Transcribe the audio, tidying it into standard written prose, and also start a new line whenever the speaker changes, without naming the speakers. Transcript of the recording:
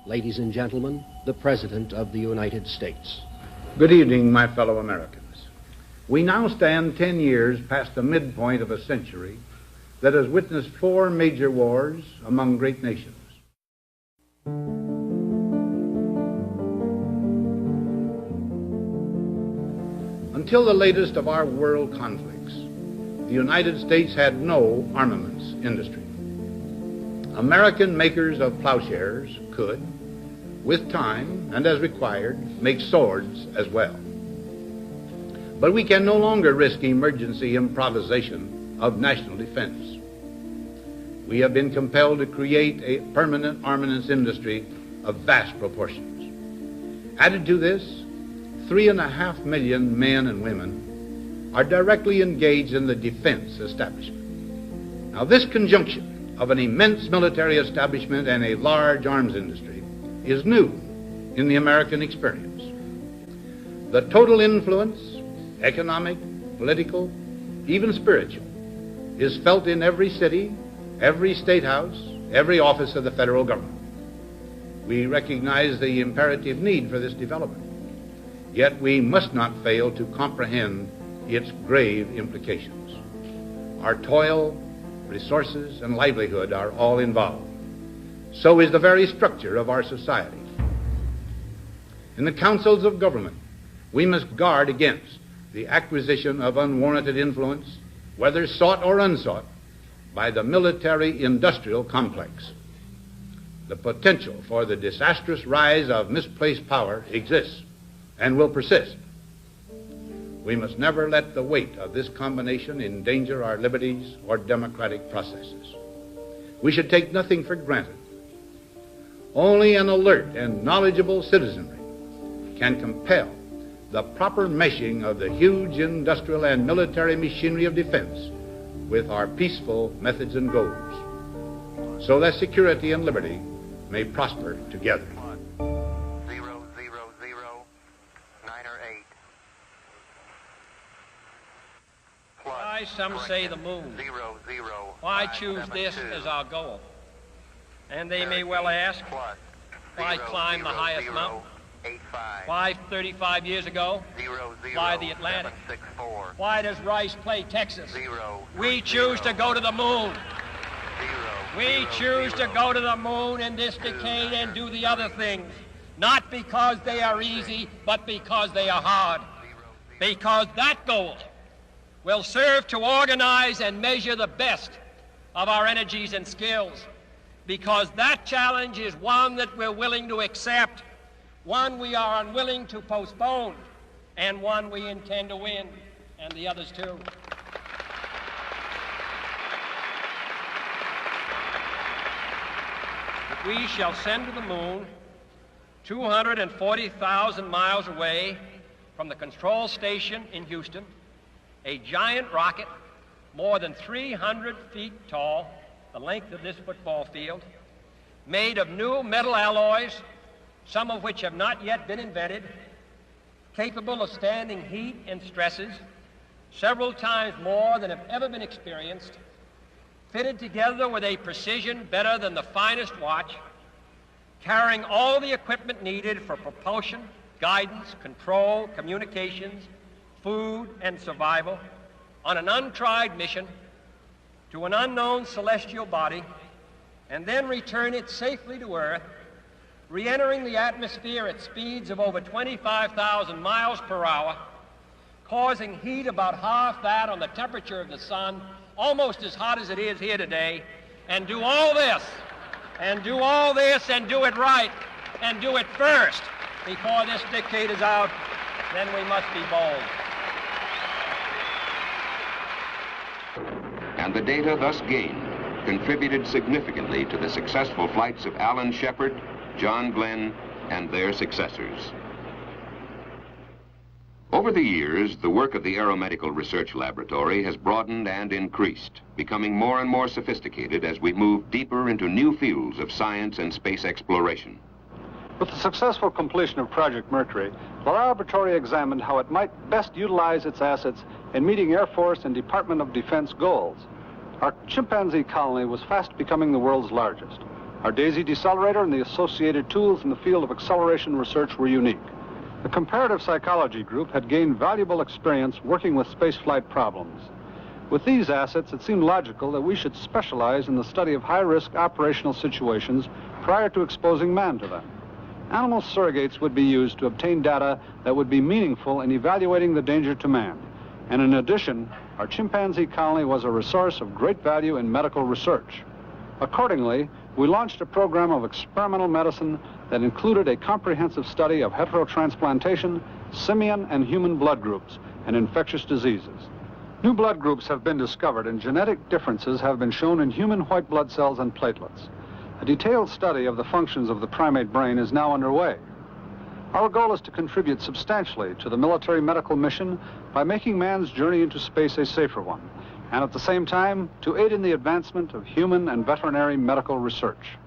Ladies and gentlemen, the President of the United States.
Good evening, my fellow Americans. We now stand 10 years past the midpoint of a century that has witnessed 4 major wars among great nations. Until the latest of our world conflicts, the United States had no armaments industry. American makers of plowshares could, with time and as required, make swords as well. But we can no longer risk emergency improvisation of national defense. We have been compelled to create a permanent armaments industry of vast proportions. Added to this, 3.5 million men and women are directly engaged in the defense establishment. Now, this conjunction of an immense military establishment and a large arms industry is new in the American experience. The total influence, economic, political, even spiritual, is felt in every city, every state house, every office of the federal government. We recognize the imperative need for this development, yet we must not fail to comprehend its grave implications. Our toil, resources, and livelihood are all involved. So is the very structure of our society. In the councils of government, we must guard against the acquisition of unwarranted influence, whether sought or unsought, by the military-industrial complex. The potential for the disastrous rise of misplaced power exists and will persist. We must never let the weight of this combination endanger our liberties or democratic processes. We should take nothing for granted. Only an alert and knowledgeable citizenry can compel the proper meshing of the huge industrial and military machinery of defense with our peaceful methods and goals, so that security and liberty may prosper together.
0, 0, 0, 9 or 8.
Why, some say the moon.
0, 0,
Why
5,
choose
7,
this
2.
as our goal? And they may well ask,
Plus,
why
0,
climb the
0,
highest
0,
mountain?
8, 5.
Why 35 years ago?
0, 0,
Why the Atlantic?
7, 6, 4.
Why does Rice play Texas?
0,
We
3,
choose
0,
to go to the moon.
0,
We
0,
choose to
0.
go to the moon in this decade and do the other things, not because they are easy, but because they are hard. Because that goal will serve to organize and measure the best of our energies and skills. Because that challenge is one that we're willing to accept, one we are unwilling to postpone, and one we intend to win, and the others too. We shall send to the moon 240,000 miles away from the control station in Houston, a giant rocket more than 300 feet tall, the length of this football field, made of new metal alloys, some of which have not yet been invented, capable of standing heat and stresses several times more than have ever been experienced, fitted together with a precision better than the finest watch, carrying all the equipment needed for propulsion, guidance, control, communications, food, and survival on an untried mission to an unknown celestial body, and then return it safely to Earth, re-entering the atmosphere at speeds of over 25,000 miles per hour, causing heat about half that on the temperature of the sun, almost as hot as it is here today, and do all this, and do all this, and do it right, and do it first before this decade is out, then we must be bold.
And the data thus gained contributed significantly to the successful flights of Alan Shepard, John Glenn, and their successors. Over the years, the work of the Aeromedical Research Laboratory has broadened and increased, becoming more and more sophisticated as we move deeper into new fields of science and space exploration.
With the successful completion of Project Mercury, the laboratory examined how it might best utilize its assets in meeting Air Force and Department of Defense goals. Our chimpanzee colony was fast becoming the world's largest. Our DAISY decelerator and the associated tools in the field of acceleration research were unique. The comparative psychology group had gained valuable experience working with spaceflight problems. With these assets, it seemed logical that we should specialize in the study of high-risk operational situations prior to exposing man to them. Animal surrogates would be used to obtain data that would be meaningful in evaluating the danger to man. And in addition, our chimpanzee colony was a resource of great value in medical research. Accordingly, we launched a program of experimental medicine that included a comprehensive study of heterotransplantation, simian and human blood groups, and infectious diseases. New blood groups have been discovered, and genetic differences have been shown in human white blood cells and platelets. A detailed study of the functions of the primate brain is now underway. Our goal is to contribute substantially to the military medical mission by making man's journey into space a safer one, and at the same time, to aid in the advancement of human and veterinary medical research.